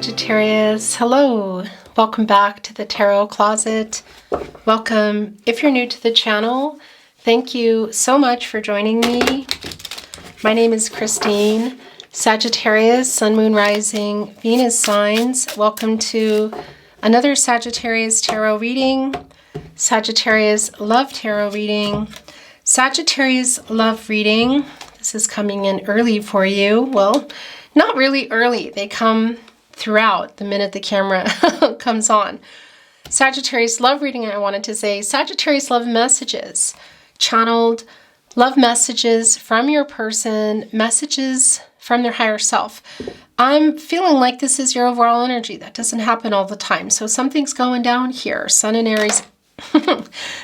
Sagittarius. Hello. Welcome back to the Tarot Closet. Welcome. If you're new to the channel, thank you so much for joining me. My name is Christine. Sagittarius, Sun, Moon, Rising, Venus signs. Welcome to another Sagittarius Tarot reading. Sagittarius Love Tarot reading. Sagittarius Love reading. This is coming in early for you. Well, not really early. They come throughout the minute the camera comes on. Sagittarius love reading, I wanted to say, Sagittarius love messages. Channeled love messages from your person, messages from their higher self. I'm feeling like this is your overall energy. That doesn't happen all the time. So something's going down here. Sun and Aries,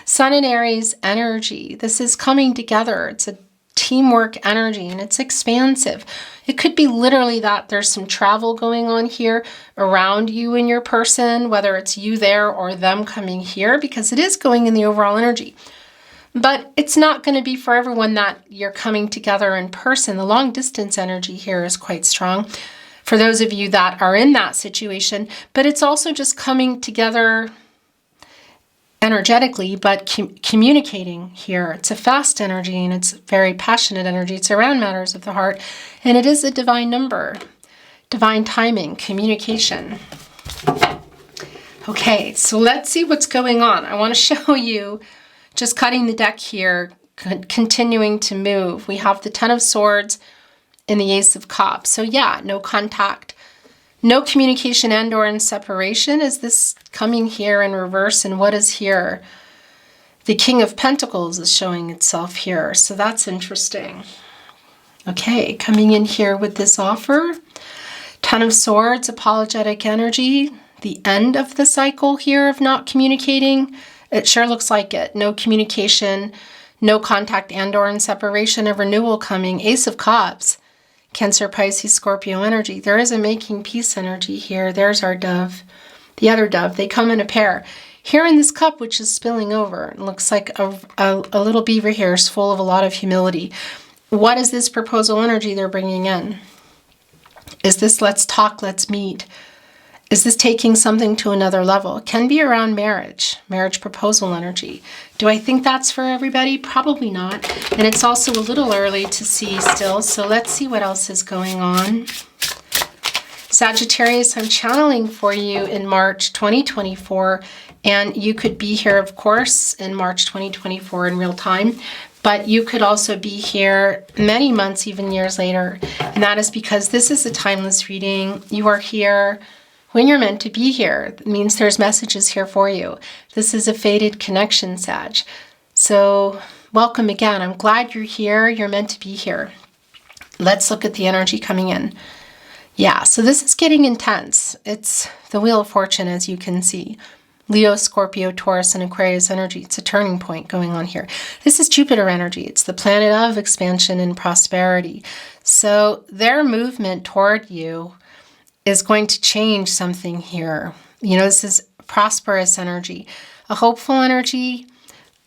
Sun and Aries energy. This is coming together. It's a teamwork energy and it's expansive. It could be literally that there's some travel going on here around you and your person, whether it's you there or them coming here, because it is going in the overall energy. But it's not going to be for everyone that you're coming together in person. The long distance energy here is quite strong for those of you that are in that situation, but it's also just coming together energetically, but communicating here. It's a fast energy and it's very passionate energy. It's around matters of the heart and it is a divine number, divine timing, communication. Okay, so let's see what's going on. I want to show you, just cutting the deck here, continuing to move. We have the Ten of Swords and the Ace of Cups. So yeah, no contact. No communication and or in separation. Is this coming here in reverse? And what is here? The King of Pentacles is showing itself here. So that's interesting. Okay, coming in here with this offer. Ten of Swords, apologetic energy. The end of the cycle here of not communicating. It sure looks like it. No communication, no contact and or in separation. A renewal coming. Ace of Cups. Cancer, Pisces, Scorpio energy. There is a making peace energy here. There's our dove. The other dove. They come in a pair. Here in this cup, which is spilling over, it looks like a little beaver here is full of a lot of humility. What is this proposal energy they're bringing in? Is this let's talk, let's meet? Is this taking something to another level? It can be around marriage proposal energy. Do I think that's for everybody? Probably not. And it's also a little early to see still. So let's see what else is going on. Sagittarius, I'm channeling for you in March 2024. And you could be here, of course, in March 2024 in real time. But you could also be here many months, even years later. And that is because this is a timeless reading. You are here when you're meant to be here. It means there's messages here for you. This is a fated connection, Sag. So welcome again. I'm glad you're here. You're meant to be here. Let's look at the energy coming in. Yeah, so this is getting intense. It's the Wheel of Fortune, as you can see. Leo, Scorpio, Taurus, and Aquarius energy. It's a turning point going on here. This is Jupiter energy. It's the planet of expansion and prosperity. So their movement toward you is going to change something here. You know, this is prosperous energy, a hopeful energy,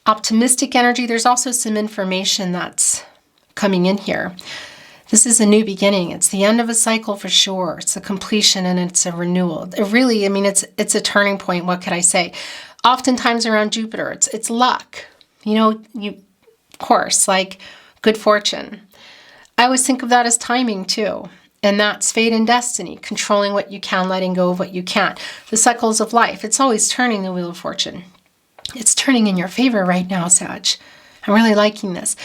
optimistic energy. There's also some information that's coming in here. This is a new beginning. It's the end of a cycle for sure. It's a completion and it's a renewal. It really, I mean, it's a turning point. What could I say? Oftentimes around Jupiter, it's luck. You know, of course, like good fortune. I always think of that as timing too. And that's fate and destiny, controlling what you can, letting go of what you can't. The cycles of life, it's always turning the Wheel of Fortune. It's turning in your favor right now, Sag. I'm really liking this.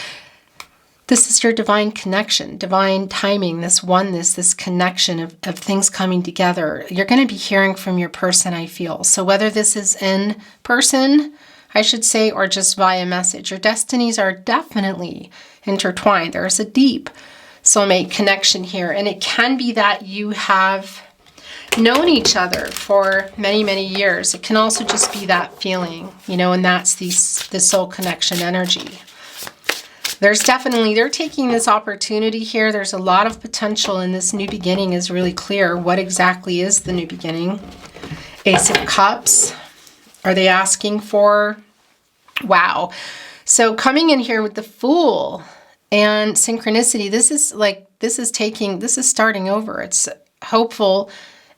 This is your divine connection, divine timing, this oneness, this connection of things coming together. You're going to be hearing from your person, I feel. So whether this is in person, I should say, or just via message, your destinies are definitely intertwined. There's a deep soulmate connection here. And it can be that you have known each other for many, many years. It can also just be that feeling, you know, and that's the soul connection energy. There's definitely, they're taking this opportunity here. There's a lot of potential and this new beginning is really clear. What exactly is the new beginning? Ace of Cups. Are they asking for? Wow. So coming in here with the Fool and synchronicity, this is starting over. It's hopeful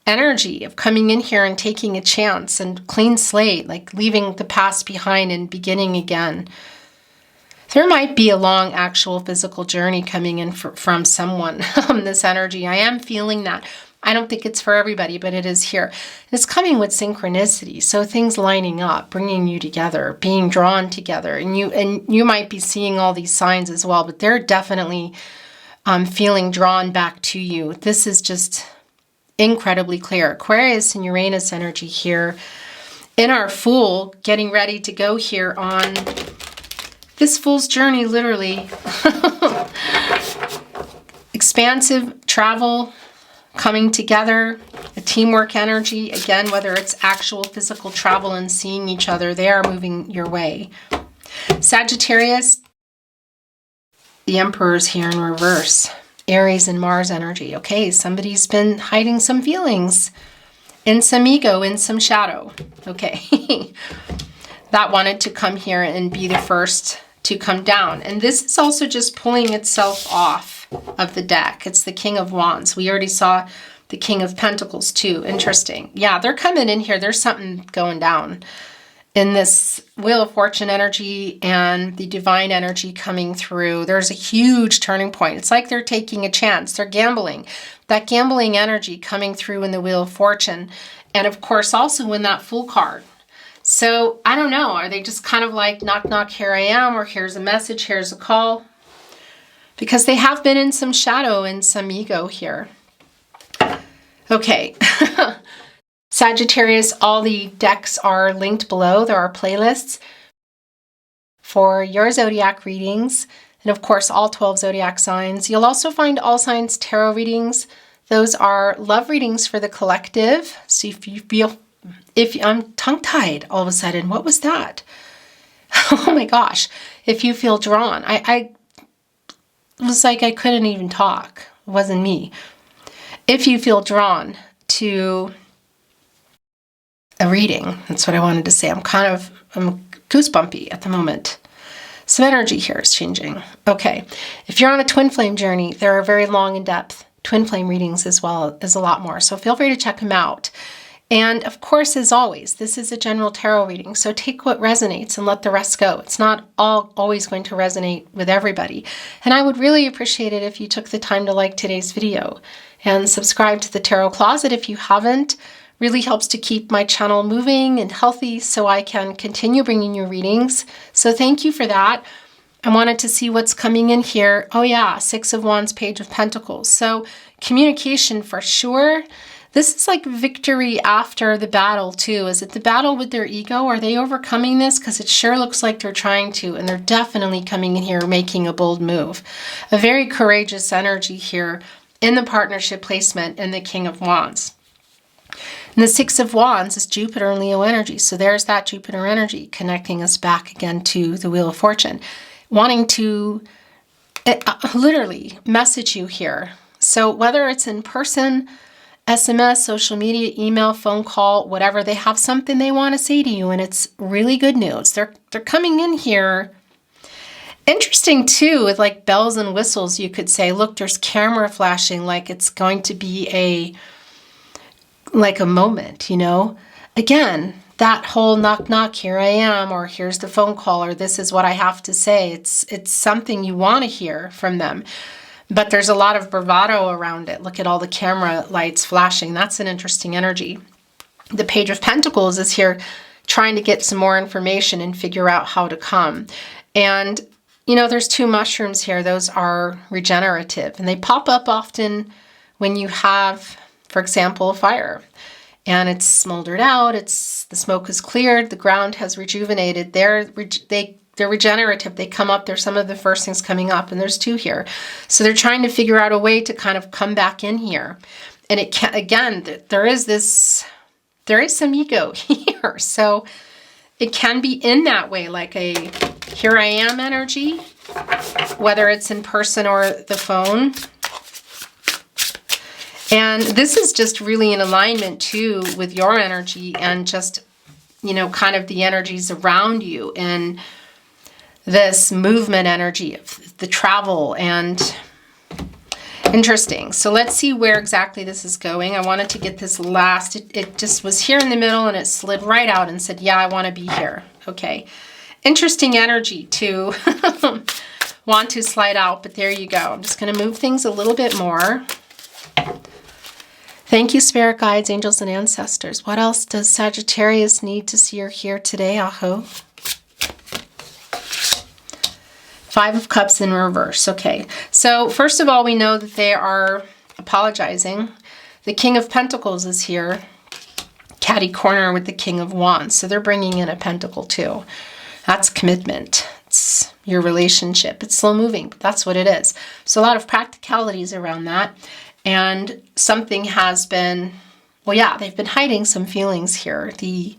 energy of coming in here and taking a chance and clean slate, like leaving the past behind and beginning again. There might be a long actual physical journey coming in from someone, this energy. I am feeling that. I don't think it's for everybody, but it is here. It's coming with synchronicity. So things lining up, bringing you together, being drawn together. And you might be seeing all these signs as well, but they're definitely feeling drawn back to you. This is just incredibly clear. Aquarius and Uranus energy here in our Fool, getting ready to go here on this Fool's journey, literally. Expansive travel, coming together, a teamwork energy. Again, whether it's actual physical travel and seeing each other, they are moving your way. Sagittarius, the Emperor's here in reverse. Aries and Mars energy. Okay, somebody's been hiding some feelings, in some ego, in some shadow. Okay, that wanted to come here and be the first to come down. And this is also just pulling itself off of the deck. It's the King of Wands. We already saw the King of Pentacles too. Interesting. Yeah, they're coming in here. There's something going down in this Wheel of Fortune energy and the divine energy coming through. There's a huge turning point. It's like they're taking a chance. They're gambling. That gambling energy coming through in the Wheel of Fortune. And of course, also in that Fool card. So I don't know. Are they just kind of like, knock, knock, here I am, or here's a message, here's a call? Because they have been in some shadow and some ego here. Okay. Sagittarius, all the decks are linked below. There are playlists for your zodiac readings. And of course, all 12 zodiac signs. You'll also find all signs tarot readings. Those are love readings for the collective. So I'm tongue-tied all of a sudden. What was that? Oh my gosh. If you feel drawn. It was like I couldn't even talk. It wasn't me. If you feel drawn to a reading, that's what I wanted to say. I'm goosebumpy at the moment. Some energy here is changing. Okay. If you're on a twin flame journey, there are very long in depth twin flame readings as well as a lot more. So feel free to check them out. And of course, as always, this is a general tarot reading, so take what resonates and let the rest go. It's not always going to resonate with everybody. And I would really appreciate it if you took the time to like today's video and subscribe to the Tarot Closet if you haven't. Really helps to keep my channel moving and healthy so I can continue bringing you readings. So thank you for that. I wanted to see what's coming in here. Oh yeah, Six of Wands, Page of Pentacles. So communication for sure. This is like victory after the battle too. Is it the battle with their ego? Are they overcoming this? Because it sure looks like they're trying to, and they're definitely coming in here making a bold move. A very courageous energy here in the partnership placement in the King of Wands. And the Six of Wands is Jupiter and Leo energy. So there's that Jupiter energy connecting us back again to the Wheel of Fortune. Wanting to literally message you here. So whether it's in person, SMS, social media, email, phone call, whatever, they have something they want to say to you, and it's really good news. They're coming in here. Interesting too, with like bells and whistles, you could say, look, there's camera flashing, like it's going to be a moment, you know? Again, that whole knock, knock, here I am, or here's the phone call, or this is what I have to say. It's something you want to hear from them. But there's a lot of bravado around it. Look at all the camera lights flashing. That's an interesting energy. The Page of Pentacles is here trying to get some more information and figure out how to come. And, you know, there's two mushrooms here. Those are regenerative. And they pop up often when you have, for example, a fire. And it's smoldered out. The smoke is cleared. The ground has rejuvenated. They're regenerative. They come up. They're some of the first things coming up, and there's two here. So they're trying to figure out a way to kind of come back in here. And it can, again, there is some ego here. So it can be in that way, like a here I am energy, whether it's in person or the phone. And this is just really in alignment too with your energy and just, you know, kind of the energies around you and this movement energy of the travel. And Interesting. So let's see where exactly this is going. I wanted to get this last. It just was here in the middle and it slid right out and said, yeah, I want to be here. Okay. Interesting energy to want to slide out, but there you go. I'm just going to move things a little bit more. Thank you, spirit guides, angels, and ancestors. What else does Sagittarius need to see or hear today, Aho? Five of Cups in reverse. Okay, so first of all, we know that they are apologizing. The King of Pentacles is here, catty corner with the King of Wands. So they're bringing in a pentacle too. That's commitment. It's your relationship. It's slow moving, but that's what it is. So a lot of practicalities around that. And something has been, well, yeah, they've been hiding some feelings here. The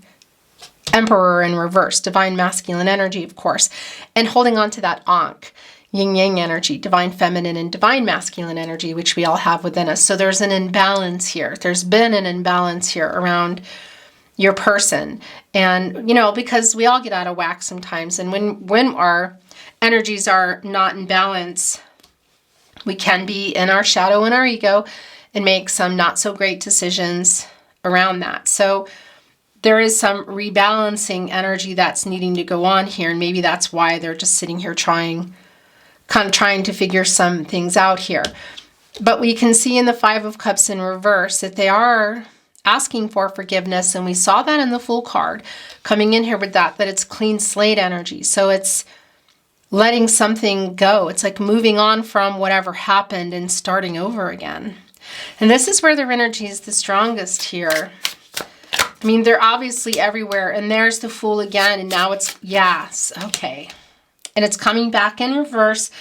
Emperor in reverse, divine masculine energy, of course, and holding on to that Ankh, yin-yang energy, divine feminine and divine masculine energy, which we all have within us. So there's an imbalance here. There's been an imbalance here around your person. And, you know, because we all get out of whack sometimes. And when our energies are not in balance, we can be in our shadow and our ego and make some not so great decisions around that. So there is some rebalancing energy that's needing to go on here. And maybe that's why they're just sitting here trying to figure some things out here. But we can see in the Five of Cups in reverse that they are asking for forgiveness. And we saw that in the Fool card coming in here with that it's clean slate energy. So it's letting something go. It's like moving on from whatever happened and starting over again. And this is where their energy is the strongest here. I mean, they're obviously everywhere. And there's the Fool again. And now it's, yes, okay. And it's coming back in reverse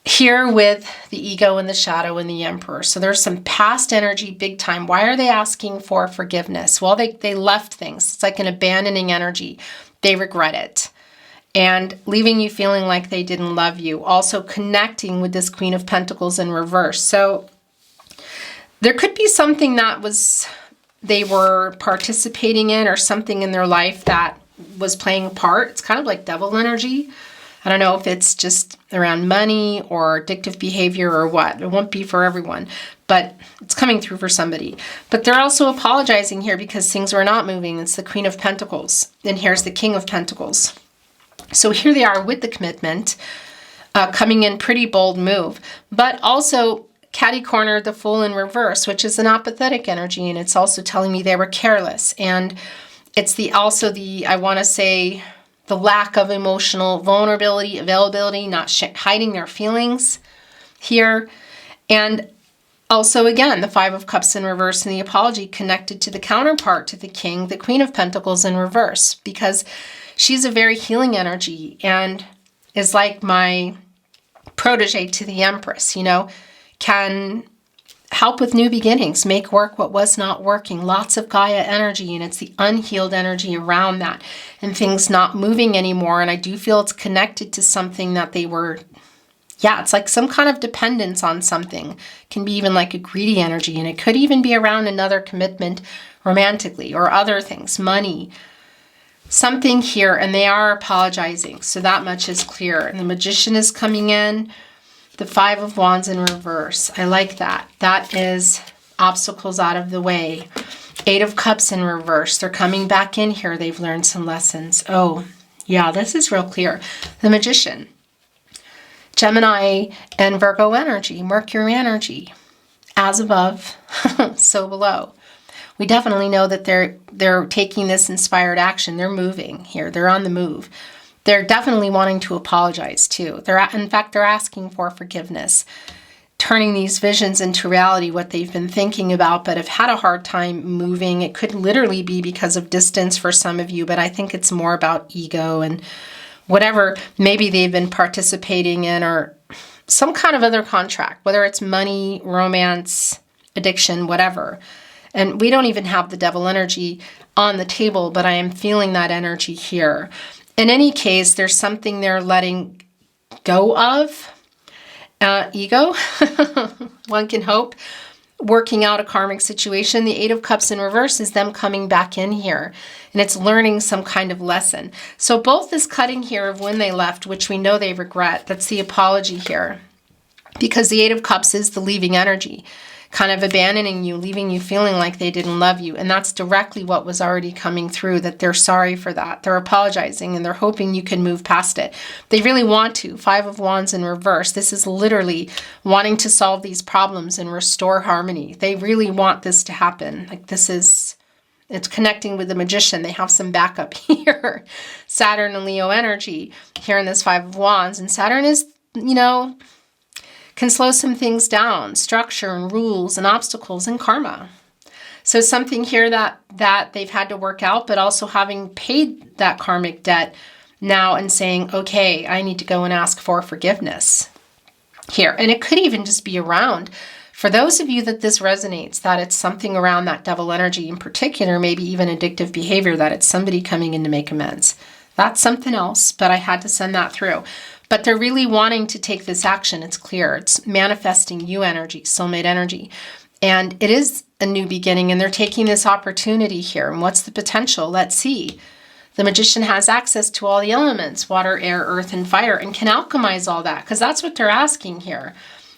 here with the ego and the shadow and the Emperor. So there's some past energy big time. Why are they asking for forgiveness? Well, they left things. It's like an abandoning energy. They regret it. And leaving you feeling like they didn't love you. Also connecting with this Queen of Pentacles in reverse. So there could be something that they were participating in, or something in their life that was playing a part. It's kind of like devil energy. I don't know if it's just around money or addictive behavior or what. It won't be for everyone, but it's coming through for somebody. But they're also apologizing here because things were not moving. It's the Queen of Pentacles. And here's the King of Pentacles. So here they are with the commitment, coming in pretty bold move, but also catty corner, the Fool in reverse, which is an apathetic energy. And it's also telling me they were careless. And it's also the, I want to say, the lack of emotional vulnerability, availability, not hiding their feelings here. And also, again, the Five of Cups in reverse and the apology connected to the counterpart to the King, the Queen of Pentacles in reverse, because she's a very healing energy and is like my protege to the Empress, you know, can help with new beginnings, make work what was not working, lots of Gaia energy, and it's the unhealed energy around that and things not moving anymore. And I do feel it's connected to something that they were, yeah, it's like some kind of dependence on something. It can be even like a greedy energy, and it could even be around another commitment romantically or other things, money, something here, and they are apologizing. So that much is clear. And the Magician is coming in. The Five of Wands in reverse. I like that. That is obstacles out of the way. Eight of Cups in reverse. They're coming back in here. They've learned some lessons. Oh, yeah, this is real clear. The Magician. Gemini and Virgo energy. Mercury energy. As above, so below. We definitely know that they're taking this inspired action. They're moving here. They're on the move. They're definitely wanting to apologize too. In fact, they're asking for forgiveness, turning these visions into reality, what they've been thinking about, but have had a hard time moving. It could literally be because of distance for some of you, but I think it's more about ego and whatever maybe they've been participating in, or some kind of other contract, whether it's money, romance, addiction, whatever. And we don't even have the devil energy on the table, but I am feeling that energy here. In any case, there's something they're letting go of. Ego, one can hope. Working out a karmic situation. The Eight of Cups in reverse is them coming back in here. And it's learning some kind of lesson. So both this cutting here of when they left, which we know they regret. That's the apology here. because the Eight of Cups is the leaving energy, kind of abandoning you, leaving you feeling like they didn't love you. And that's directly what was already coming through, that they're sorry for that. They're apologizing and they're hoping you can move past it. They really want to. Five of Wands in reverse. This is literally wanting to solve these problems and restore harmony. They really want this to happen. Like it's connecting with the Magician. They have some backup here. Saturn and Leo energy here in this Five of Wands. And Saturn is, can slow some things down, structure and rules and obstacles and karma. So something here that they've had to work out, but also having paid that karmic debt now and saying, okay, I need to go and ask for forgiveness here. And it could even just be around, for those of you that this resonates, that it's something around that devil energy in particular, maybe even addictive behavior, that it's somebody coming in to make amends. That's something else, but I had to send that through. But they're really wanting to take this action. It's clear. It's manifesting you energy, soulmate energy. And it is a new beginning, and they're taking this opportunity here. And what's the potential? Let's see. The Magician has access to all the elements, water, air, earth, and fire, and can alchemize all that, because that's what they're asking here.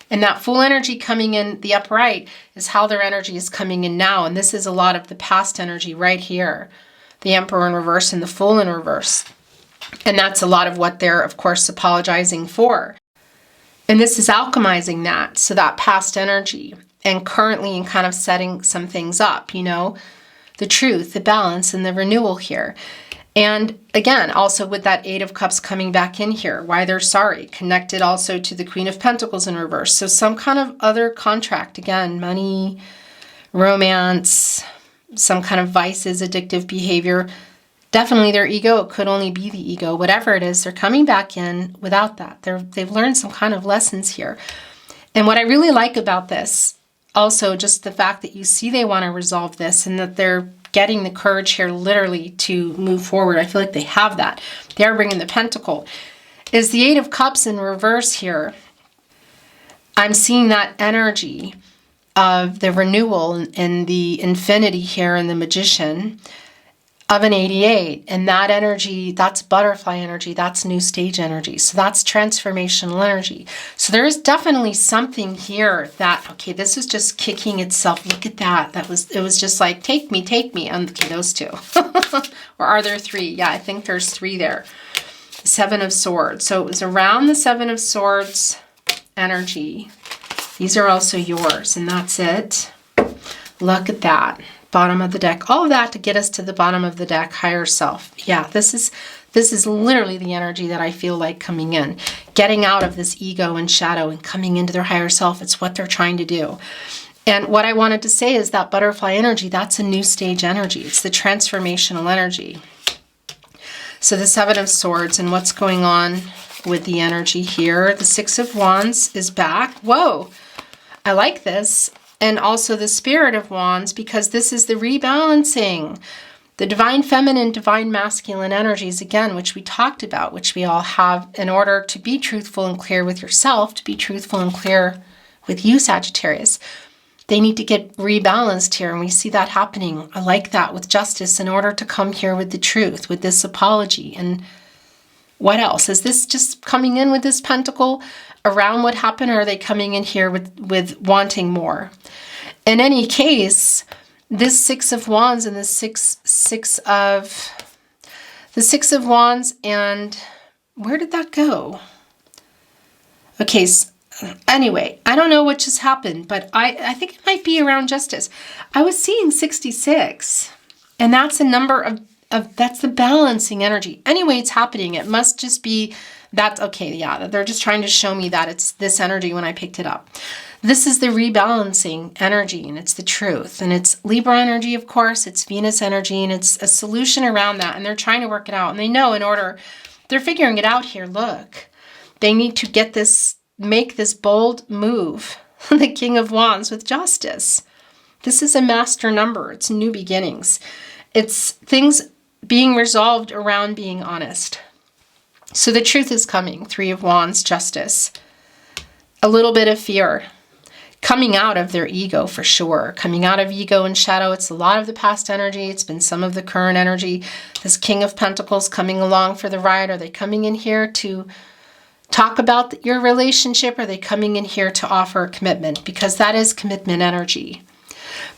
And that full energy coming in the upright is how their energy is coming in now. And this is a lot of the past energy right here. The Emperor in reverse and the Fool in reverse. And that's a lot of what they're, of course, apologizing for. And this is alchemizing that, so that past energy, and currently in kind of setting some things up, the truth, the balance, and the renewal here. And again, also with that Eight of Cups coming back in here, why they're sorry, connected also to the Queen of Pentacles in reverse. So some kind of other contract, again, money, romance, some kind of vices, addictive behavior. Definitely their ego. It could only be the ego. Whatever it is, they're coming back in without that. They've learned some kind of lessons here. And what I really like about this, also just the fact that you see they want to resolve this and that they're getting the courage here literally to move forward. I feel like they have that. They're bringing the Pentacle. Is the Eight of Cups in reverse here. I'm seeing that energy of the renewal and the infinity here in the Magician of an 88, and that energy, that's butterfly energy, that's new stage energy, so that's transformational energy. So there is definitely something here that, okay, this is just kicking itself. Look at that. It was just like, take me, and okay, those two. Or are there three? Yeah, I think there's three there. The Seven of Swords. So it was around the Seven of Swords energy. These are also yours, and that's it. Look at that. Bottom of the deck, all of that to get us to the bottom of the deck, higher self. Yeah, this is literally the energy that I feel like coming in, getting out of this ego and shadow and coming into their higher self. It's what they're trying to do. And what I wanted to say is that butterfly energy, that's a new stage energy. It's the transformational energy. So the Seven of Swords, and what's going on with the energy here. The Six of Wands is back. Whoa, I like this. And also the Spirit of Wands, because this is the rebalancing. The divine feminine, divine masculine energies, again, which we talked about, which we all have in order to be truthful and clear with yourself, to be truthful and clear with you, Sagittarius. They need to get rebalanced here, and we see that happening. I like that with justice in order to come here with the truth, with this apology. And what else? Is this just coming in with this Pentacle around what happened, or are they coming in here with wanting more? In any case, this Six of Wands and the Six of Wands, and where did that go? Okay, so anyway, I don't know what just happened, but I think it might be around justice. I was seeing 66, and that's a number of that's the balancing energy. Anyway, it's happening. It must just be that, okay, yeah, they're just trying to show me that it's this energy when I picked it up. This is the rebalancing energy, and it's the truth. And it's Libra energy, of course. It's Venus energy, and it's a solution around that. And they're trying to work it out. And they know they're figuring it out here. Look, they need to get this, make this bold move. The King of Wands with justice. This is a master number. It's new beginnings. It's things being resolved around being honest. So the truth is coming. Three of Wands, justice. A little bit of fear. Coming out of their ego for sure. Coming out of ego and shadow. It's a lot of the past energy. It's been some of the current energy. This King of Pentacles coming along for the ride. Are they coming in here to talk about your relationship? Or are they coming in here to offer a commitment? Because that is commitment energy.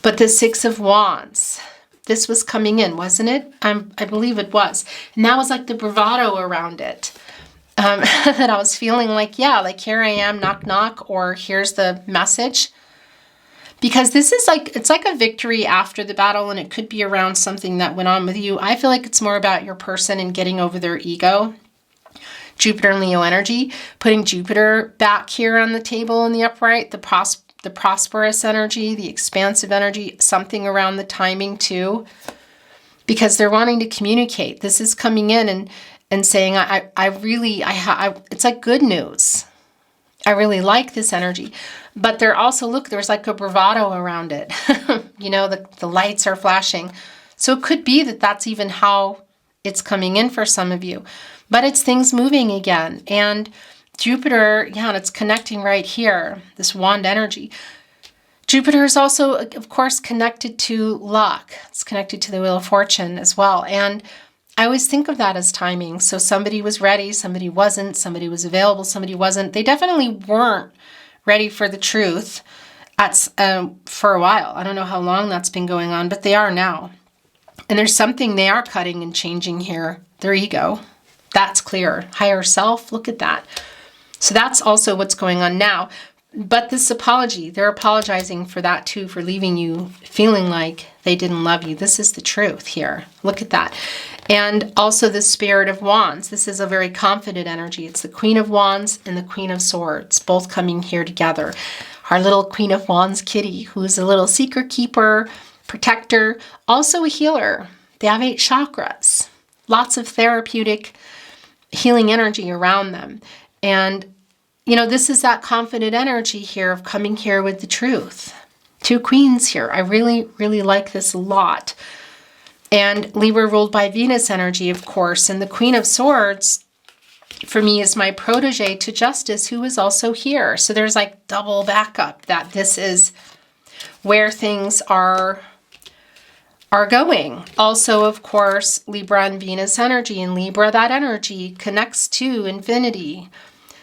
But the Six of Wands, this was coming in, wasn't it? I believe it was. And that was like the bravado around it. That I was feeling like, yeah, like here I am, knock, knock, or here's the message. Because this is like, it's like a victory after the battle, and it could be around something that went on with you. I feel like it's more about your person and getting over their ego. Jupiter and Leo energy, putting Jupiter back here on the table in the upright, the prosperous energy, the expansive energy, something around the timing too, because they're wanting to communicate. This is coming in and saying, it's like good news. I really like this energy. But they're also, look, there's like a bravado around it. You know, the lights are flashing. So it could be that that's even how it's coming in for some of you. But it's things moving again. And Jupiter, yeah, and it's connecting right here, this wand energy. Jupiter is also, of course, connected to luck. It's connected to the Wheel of Fortune as well. And I always think of that as timing. So somebody was ready, somebody wasn't, somebody was available, somebody wasn't. They definitely weren't ready for the truth for a while. I don't know how long that's been going on, but they are now. And there's something they are cutting and changing here. Their ego. That's clear. Higher self, look at that. So that's also what's going on now. But this apology, they're apologizing for that too, for leaving you feeling like they didn't love you. This is the truth here. Look at that. And also the Spirit of Wands. This is a very confident energy. It's the Queen of Wands and the Queen of Swords, both coming here together. Our little Queen of Wands kitty, who's a little secret keeper, protector, also a healer. They have 8 chakras, lots of therapeutic healing energy around them. And, you know, this is that confident energy here of coming here with the truth. 2 queens here. I really, really like this a lot. And Libra ruled by Venus energy, of course. And the Queen of Swords, for me, is my protege to Justice, who is also here. So there's like double backup that this is where things are going. Also, of course, Libra and Venus energy. And Libra, that energy connects to infinity.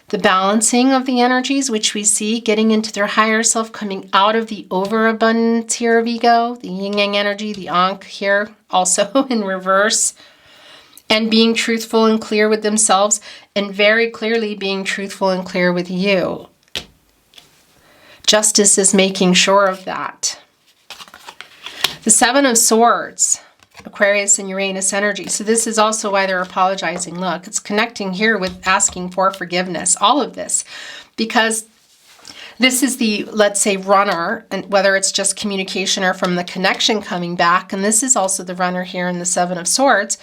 The balancing of the energies, which we see getting into their higher self, coming out of the overabundance here of ego, the yin-yang energy, the Ankh here, also in reverse, and being truthful and clear with themselves, and very clearly being truthful and clear with you. Justice is making sure of that. The 7 of Swords, Aquarius and Uranus energy. So this is also why they're apologizing. Look, it's connecting here with asking for forgiveness, all of this, because this is the, let's say, runner, and whether it's just communication or from the connection coming back. And this is also the runner here in the 7 of Swords.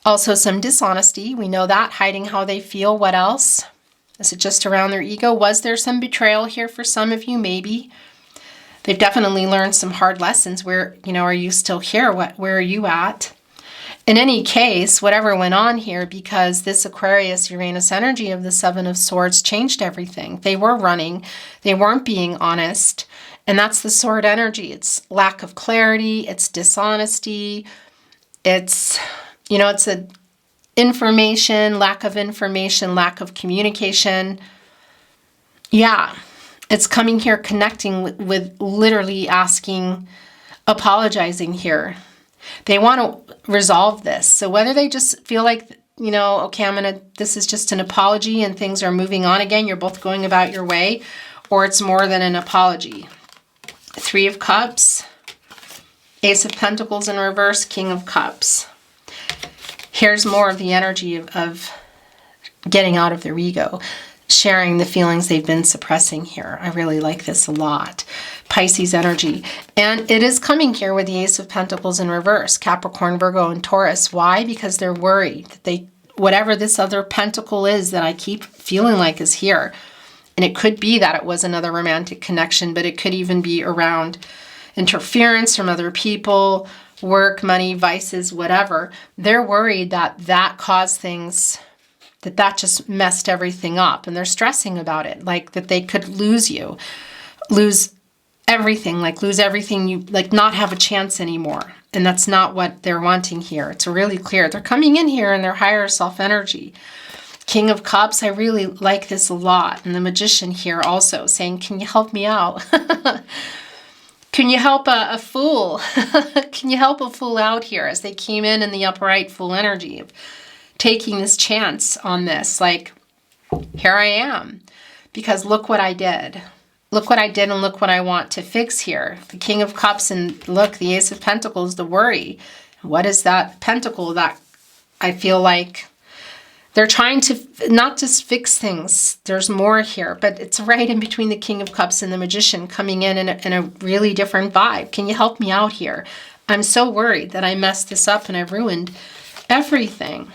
Also some dishonesty. We know that, hiding how they feel. What else? Is it just around their ego? Was there some betrayal here for some of you? Maybe. They've definitely learned some hard lessons. Where, you know, are you still here? Where are you at? In any case, whatever went on here, because this Aquarius Uranus energy of the 7 of Swords changed everything. They were running. They weren't being honest. And that's the sword energy. It's lack of clarity. It's dishonesty. It's, you know, it's a information, lack of communication. Yeah. It's coming here, connecting with literally asking, apologizing here. They want to resolve this. So whether they just feel like, you know, okay, this is just an apology and things are moving on again, you're both going about your way, or it's more than an apology. 3 of Cups, Ace of Pentacles in reverse, King of Cups. Here's more of the energy of getting out of their ego. Sharing the feelings they've been suppressing here. I really like this a lot. Pisces energy. And it is coming here with the Ace of Pentacles in reverse. Capricorn, Virgo, and Taurus. Why? Because they're worried that whatever this other pentacle is that I keep feeling like is here. And it could be that it was another romantic connection, but it could even be around interference from other people, work, money, vices, whatever. They're worried that caused things, that just messed everything up, and they're stressing about it, like that they could lose you, lose everything, you, like not have a chance anymore. And that's not what they're wanting here. It's really clear. They're coming in here in their higher self energy. King of Cups, I really like this a lot. And the Magician here also saying, can you help me out? Can you help a fool? Can you help a fool out here as they came in the upright Fool energy of taking this chance on this? Like, here I am. Because look what I did. Look what I did and look what I want to fix here. The King of Cups and look, the Ace of Pentacles, the worry. What is that pentacle that I feel like they're trying to not just fix things. There's more here, but it's right in between the King of Cups and the Magician coming in a really different vibe. Can you help me out here? I'm so worried that I messed this up and I've ruined everything.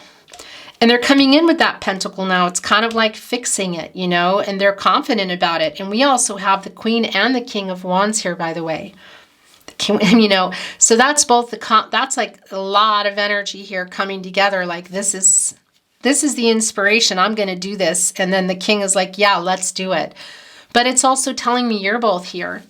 And they're coming in with that pentacle now. It's kind of like fixing it, you know, and they're confident about it. And we also have the Queen and the King of Wands here, by the way. The King, you know, so that's both that's like a lot of energy here coming together. Like this is the inspiration. I'm going to do this. And then the King is like, yeah, let's do it. But it's also telling me you're both here.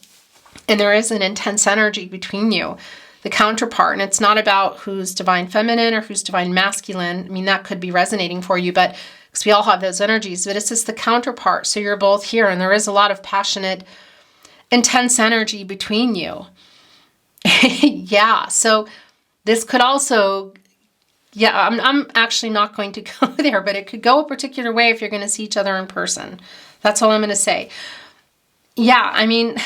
And there is an intense energy between you. The counterpart, and it's not about who's divine feminine or who's divine masculine. I mean, that could be resonating for you, but because we all have those energies, but it's just the counterpart. So you're both here, and there is a lot of passionate, intense energy between you. Yeah, so this could also, yeah, I'm actually not going to go there, but it could go a particular way if you're going to see each other in person. That's all I'm going to say. Yeah, I mean,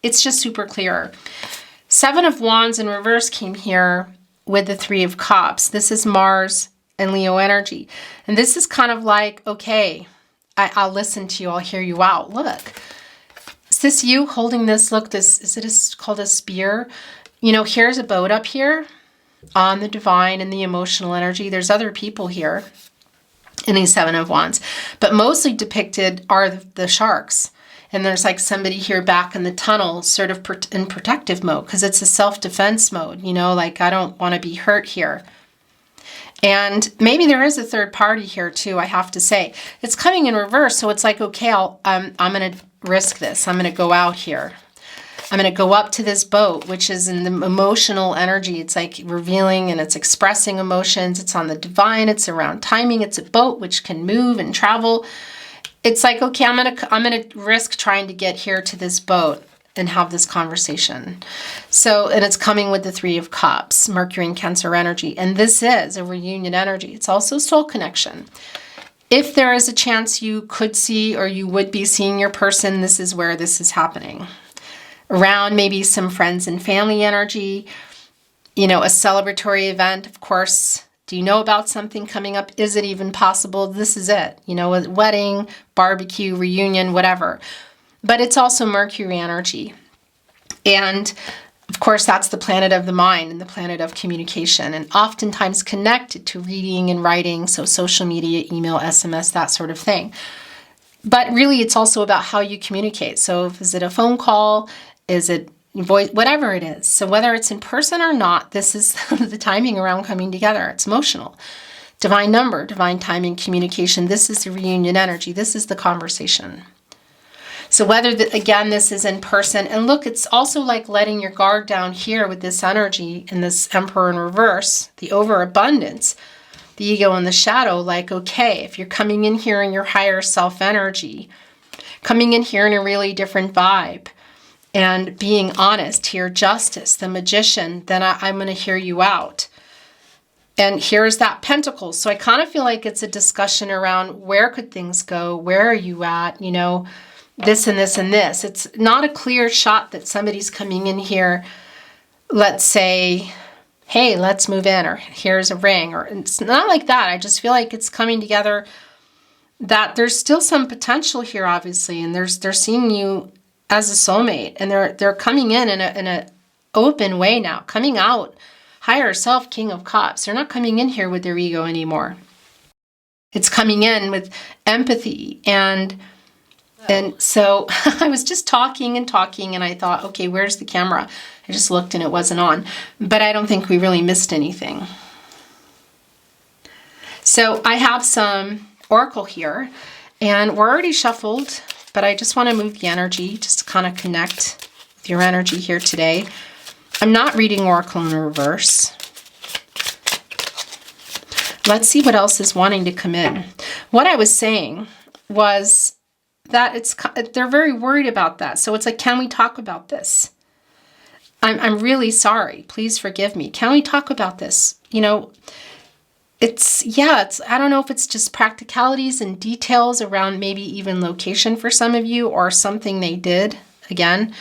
it's just super clear. Seven of Wands in reverse came here with the Three of Cups. This is Mars and Leo energy. And this is kind of like, okay, I'll listen to you. I'll hear you out. Look, is this you holding this? Look, this is it called a spear? You know, here's a boat up here on the divine and the emotional energy. There's other people here in these Seven of Wands, but mostly depicted are the sharks. And there's like somebody here back in the tunnel, sort of in protective mode, because it's a self-defense mode, you know, like I don't want to be hurt here. And maybe there is a third party here too, I have to say. It's coming in reverse, so it's like, okay, I'm going to risk this. I'm going to go out here. I'm going to go up to this boat, which is in the emotional energy. It's like revealing and it's expressing emotions. It's on the divine. It's around timing. It's a boat which can move and travel. It's like, okay, I'm gonna risk trying to get here to this boat and have this conversation. So, and it's coming with the Three of Cups, Mercury and Cancer energy. And this is a reunion energy. It's also soul connection. If there is a chance you could see or you would be seeing your person, this is where this is happening. Around maybe some friends and family energy, you know, a celebratory event, of course. Do you know about something coming up? Is it even possible? This is it. You know, a wedding, barbecue, reunion, whatever. But it's also Mercury energy. And of course, that's the planet of the mind and the planet of communication, and oftentimes connected to reading and writing. So social media, email, SMS, that sort of thing. But really, it's also about how you communicate. So is it a phone call? Is it voice, whatever it is. So whether it's in person or not, this is the timing around coming together. It's emotional. Divine number, divine timing, communication. This is the reunion energy. This is the conversation. So whether, again, this is in person. And look, it's also like letting your guard down here with this energy and this Emperor in reverse, the overabundance, the ego and the shadow. Like, okay, if you're coming in here in your higher self energy, coming in here in a really different vibe, and being honest here, justice, the Magician, then I'm going to hear you out. And here's that Pentacle. So I kind of feel like it's a discussion around where could things go? Where are you at? You know, this and this and this. It's not a clear shot that somebody's coming in here, let's say, hey, let's move in, or here's a ring, or it's not like that. I just feel like it's coming together, that there's still some potential here, obviously, and they're seeing you as a soulmate, and they're coming in a open way now, coming out higher self, King of Cups. They're not coming in here with their ego anymore. It's coming in with empathy, and so I was just talking, and I thought, okay, where's the camera? I just looked and it wasn't on, but I don't think we really missed anything. So I have some oracle here, and we're already shuffled, but I just want to move the energy just to kind of connect with your energy here today. I'm not reading oracle in reverse. Let's see what else is wanting to come in. What I was saying was that they're very worried about that. So it's like, can we talk about this? I'm really sorry. Please forgive me. Can we talk about this? You know, I don't know if it's just practicalities and details around maybe even location for some of you, or something they did, again,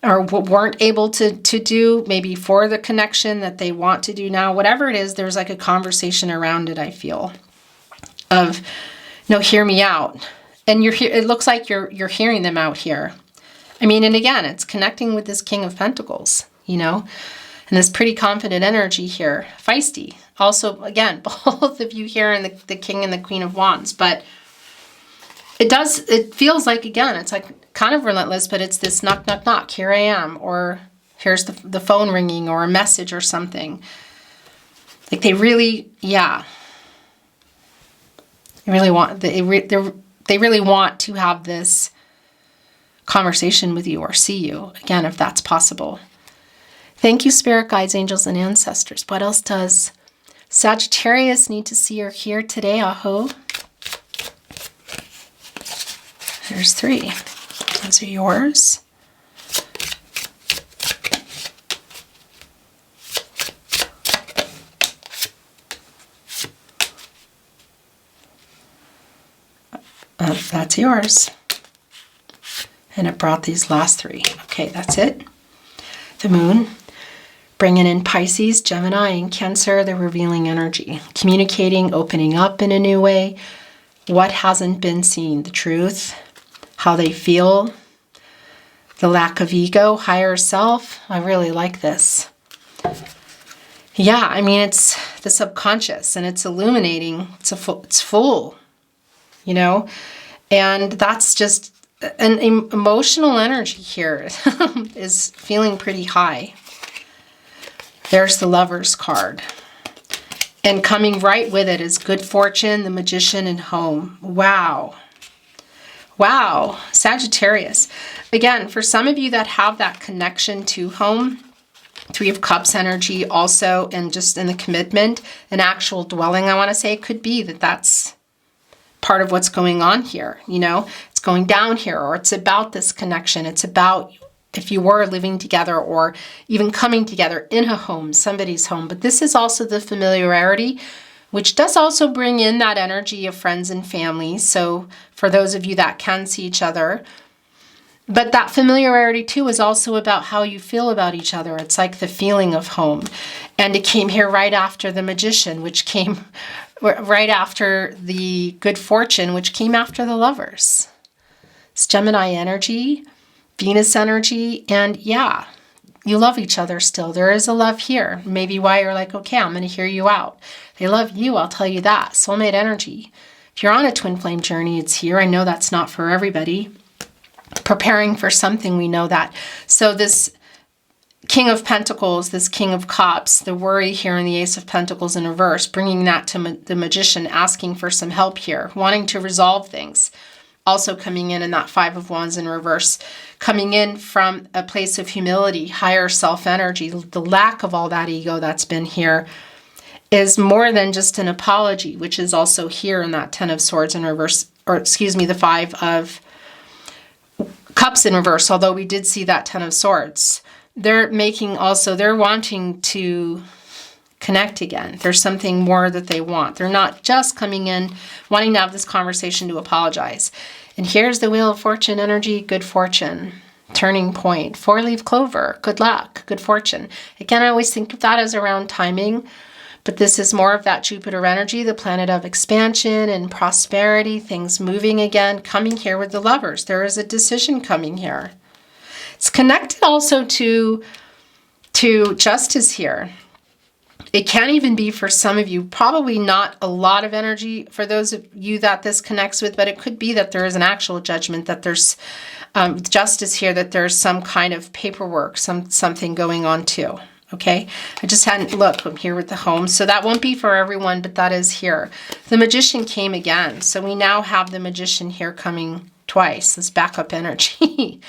or weren't able to do maybe for the connection that they want to do now. Whatever it is, there's like a conversation around it, I feel, of, no, hear me out. And it looks like you're hearing them out here. I mean, and again, it's connecting with this King of Pentacles, you know, and this pretty confident energy here, feisty. Also, again, both of you here, and the King and the Queen of Wands. But it feels like, again, it's like kind of relentless, but it's this knock, knock, knock. Here I am. Or here's the phone ringing, or a message or something. Like they really, yeah. They really want, they really want to have this conversation with you or see you, again, if that's possible. Thank you, spirit guides, angels, and ancestors. What else does Sagittarius need to see or hear today? Aho. There's 3. Those are yours. That's yours. And it brought these last 3. Okay, that's it. The moon, bringing in Pisces, Gemini, and Cancer, the revealing energy. Communicating, opening up in a new way. What hasn't been seen, the truth, how they feel, the lack of ego, higher self. I really like this. Yeah, I mean, it's the subconscious, and it's illuminating. It's full, you know, and that's just an emotional energy here is feeling pretty high. There's the Lover's card. And coming right with it is good fortune, the Magician, and home. Wow. Wow. Sagittarius. Again, for some of you that have that connection to home, 3 of Cups energy also, and just in the commitment, an actual dwelling, I want to say, it could be that's part of what's going on here, you know, it's going down here, or it's about this connection. It's about if you were living together or even coming together in a home, somebody's home. But this is also the familiarity, which does also bring in that energy of friends and family. So for those of you that can see each other, but that familiarity too is also about how you feel about each other. It's like the feeling of home. And it came here right after the Magician, which came right after the good fortune, which came after the Lovers. It's Gemini energy, Venus energy, and yeah, you love each other still. There is a love here. Maybe why you're like, okay, I'm going to hear you out. They love you, I'll tell you that. Soulmate energy. If you're on a twin flame journey, it's here. I know that's not for everybody. Preparing for something, we know that. So this King of Pentacles, this King of Cups, the worry here in the Ace of Pentacles in reverse, bringing that to the Magician, asking for some help here, wanting to resolve things. Also coming in that 5 of Wands in reverse, coming in from a place of humility, higher self energy. The lack of all that ego that's been here is more than just an apology, which is also here in that 10 of Swords in reverse, or excuse me, the 5 of Cups in reverse, although we did see that 10 of Swords. They're wanting to connect again. There's something more that they want. They're not just coming in wanting to have this conversation to apologize. And here's the Wheel of Fortune energy, good fortune, turning point, 4-leaf clover, good luck, good fortune. Again, I always think of that as around timing, but this is more of that Jupiter energy, the planet of expansion and prosperity, things moving again, coming here with the Lovers. There is a decision coming here. It's connected also to justice here. It can even be for some of you, probably not a lot of energy for those of you that this connects with, but it could be that there is an actual judgment, that there's justice here, that there's some kind of paperwork, something going on too. Okay, I just hadn't looked. I'm here with the home, so that won't be for everyone, but that is here. The Magician came again, so we now have the Magician here coming twice, this backup energy.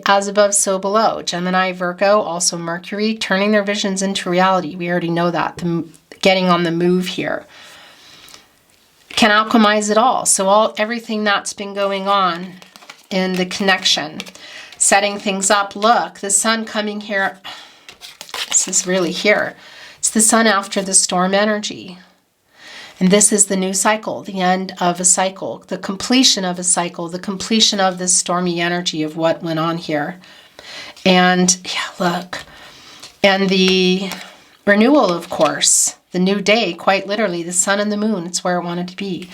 As above, so below. Gemini, Virgo, also Mercury, turning their visions into reality. We already know that. The getting on the move here. Can alchemize it all. So everything that's been going on in the connection, setting things up. Look, the sun coming here. This is really here. It's the sun after the storm energy. And this is the new cycle, the end of a cycle, the completion of a cycle, the completion of this stormy energy of what went on here. And yeah, look. And the renewal, of course, the new day, quite literally, the sun and the moon, it's where it wanted to be.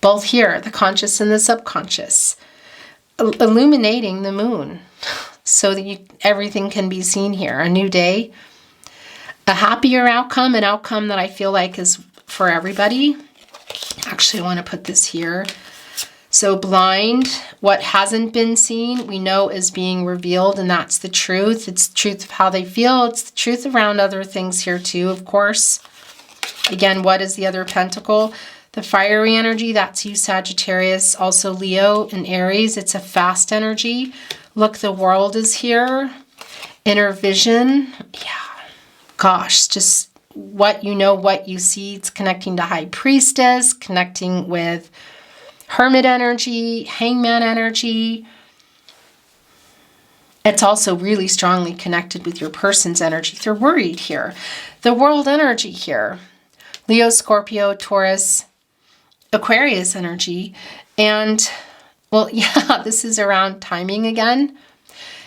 Both here, the conscious and the subconscious. Illuminating the moon so that everything can be seen here. A new day, a happier outcome, an outcome that I feel like is for everybody. Actually, I want to put this here. So blind, what hasn't been seen, we know is being revealed, and that's the truth. It's the truth of how they feel. It's the truth around other things here too, of course. Again, what is the other pentacle? The fiery energy, that's you, Sagittarius. Also Leo and Aries, it's a fast energy. Look, the world is here. Inner vision, yeah. Gosh, just what you know, what you see. It's connecting to High Priestess, connecting with Hermit energy, Hangman energy. It's also really strongly connected with your person's energy. They're worried here. The world energy here. Leo, Scorpio, Taurus, Aquarius energy. And, well, yeah, this is around timing again.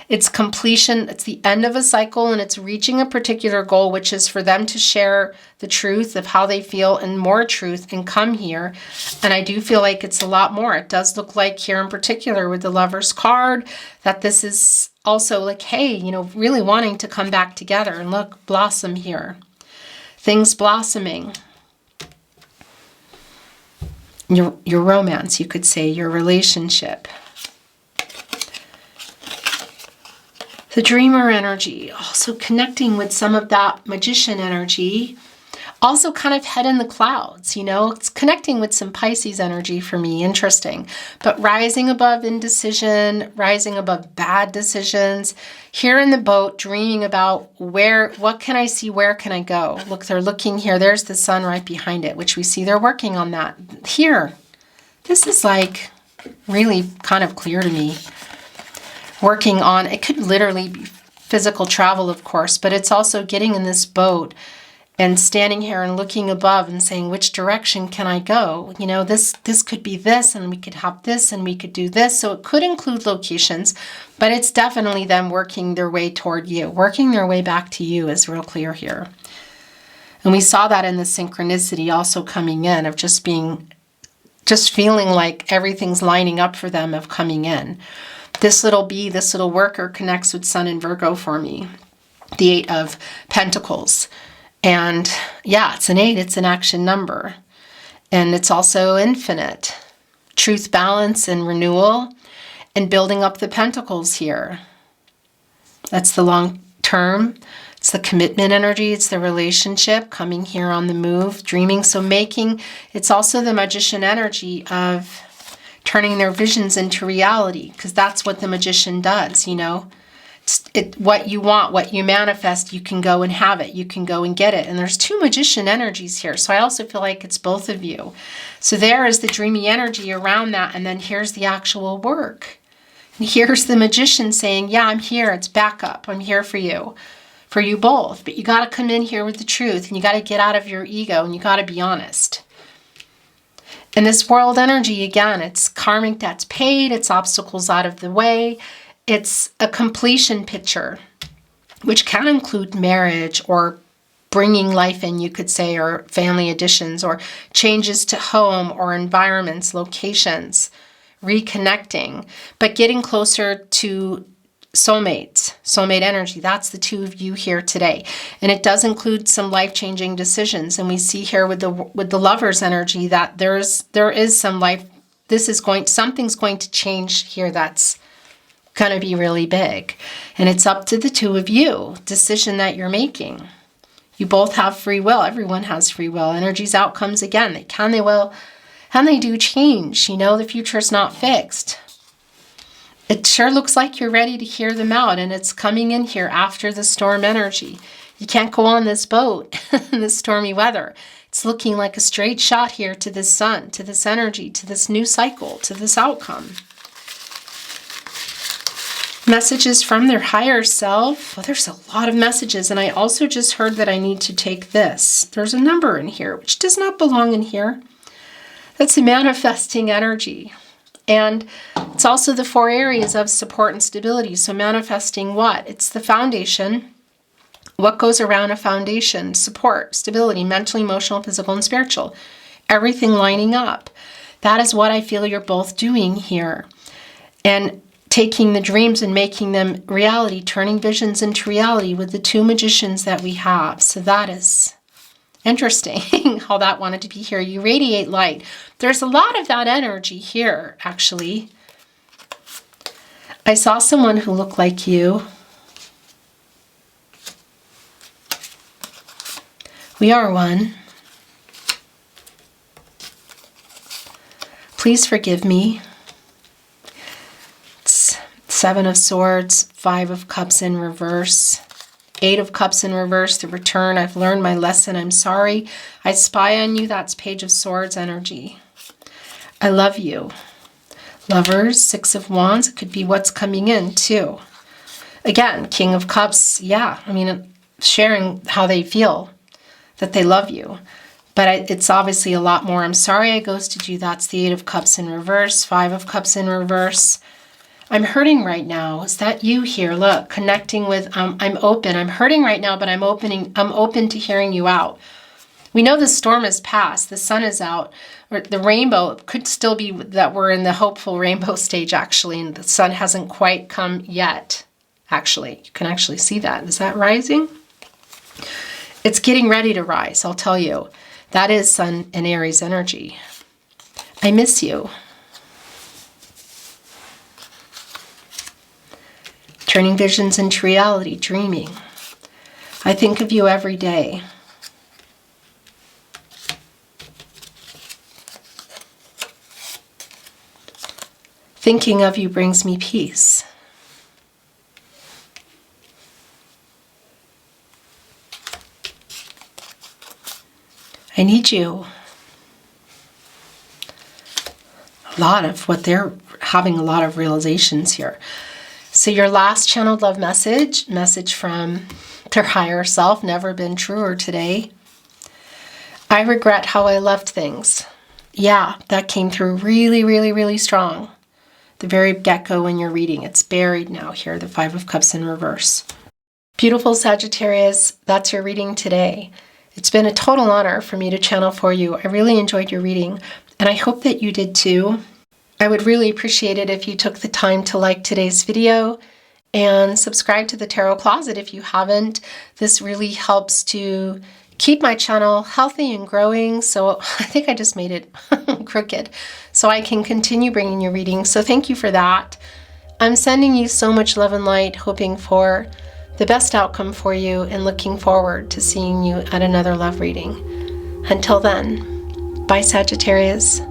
It's completion. It's the end of a cycle, and it's reaching a particular goal, which is for them to share the truth of how they feel and more truth and come here. And I do feel like it's a lot more. It does look like here in particular with the Lover's card that this is also like, hey, you know, really wanting to come back together. And look, blossom here. Things blossoming. Your romance, you could say, your relationship. The dreamer energy, also connecting with some of that magician energy. Also kind of head in the clouds, you know. It's connecting with some Pisces energy for me, interesting. But rising above indecision, rising above bad decisions. Here in the boat, dreaming about what can I see, where can I go? Look, they're looking here. There's the sun right behind it, which we see they're working on that. Here, this is like really kind of clear to me. Working on, it could literally be physical travel, of course, but it's also getting in this boat and standing here and looking above and saying, which direction can I go? You know, this could be this, and we could have this, and we could do this. So it could include locations, but it's definitely them working their way toward you. Working their way back to you is real clear here. And we saw that in the synchronicity also coming in of just feeling like everything's lining up for them of coming in. This little bee, this little worker connects with Sun and Virgo for me. The 8 of Pentacles. And yeah, it's an 8. It's an action number. And it's also infinite. Truth, balance, and renewal. And building up the pentacles here. That's the long term. It's the commitment energy. It's the relationship coming here on the move. Dreaming. So making. It's also the magician energy of turning their visions into reality, because that's what the magician does, you know. What you want, what you manifest, you can go and have it. You can go and get it. And there's 2 magician energies here. So I also feel like it's both of you. So there is the dreamy energy around that. And then here's the actual work. And here's the magician saying, yeah, I'm here. It's backup. I'm here for you both. But you got to come in here with the truth, and you got to get out of your ego, and you got to be honest. And this world energy, again, it's karmic debts paid, it's obstacles out of the way, it's a completion picture, which can include marriage or bringing life in, you could say, or family additions, or changes to home or environments, locations, reconnecting, but getting closer to soulmates, soulmate energy. That's the 2 of you here today. And it does include some life-changing decisions. And we see here with the Lover's energy that there is some life, something's going to change here that's going to be really big. And it's up to the 2 of you, decision that you're making. You both have free will. Everyone has free will. Energy's outcomes, again, they can, they will, and they do change. You know, the future's not fixed. It sure looks like you're ready to hear them out, and it's coming in here after the storm energy. You can't go on this boat in this stormy weather. It's looking like a straight shot here to this sun, to this energy, to this new cycle, to this outcome. Messages from their higher self. Well, there's a lot of messages. And I also just heard that I need to take this. There's a number in here, which does not belong in here. That's a manifesting energy. And it's also the 4 areas of support and stability. So manifesting what? It's the foundation. What goes around a foundation? Support, stability, mental, emotional, physical, and spiritual. Everything lining up. That is what I feel you're both doing here. And taking the dreams and making them reality, turning visions into reality with the 2 magicians that we have. So that is interesting how that wanted to be here. You radiate light. There's a lot of that energy here, actually. I saw someone who looked like you. We are one. Please forgive me. It's 7 of Swords, 5 of Cups in reverse, 8 of Cups in reverse, the return. I've learned my lesson. I'm sorry. I spy on you. That's Page of Swords energy. I love you. Lovers, 6 of Wands. It could be what's coming in too. Again, King of Cups. Yeah, I mean, sharing how they feel, that they love you. But it's obviously a lot more. I'm sorry I ghosted you. That's the 8 of Cups in reverse, 5 of Cups in reverse. I'm hurting right now. Is that you here? Look, connecting with, I'm open. I'm hurting right now, but I'm open to hearing you out. We know the storm is past. The sun is out. Or the rainbow could still be that we're in the hopeful rainbow stage, actually, and the sun hasn't quite come yet. Actually, you can actually see that. Is that rising? It's getting ready to rise, I'll tell you. That is Sun and Aries energy. I miss you. Turning visions into reality, dreaming. I think of you every day. Thinking of you brings me peace. I need you. A lot of what they're having, a lot of realizations here. So your last channeled love message from their higher self, never been truer today. I regret how I left things. Yeah, that came through really, really, really strong. The very get-go when you're reading. It's buried now here, the 5 of Cups in reverse. Beautiful Sagittarius, that's your reading today. It's been a total honor for me to channel for you. I really enjoyed your reading, and I hope that you did too. I would really appreciate it if you took the time to like today's video and subscribe to the Tarot Closet if you haven't. This really helps to keep my channel healthy and growing. So I think I just made it crooked so I can continue bringing you readings. So thank you for that. I'm sending you so much love and light, hoping for the best outcome for you and looking forward to seeing you at another love reading. Until then, bye Sagittarius.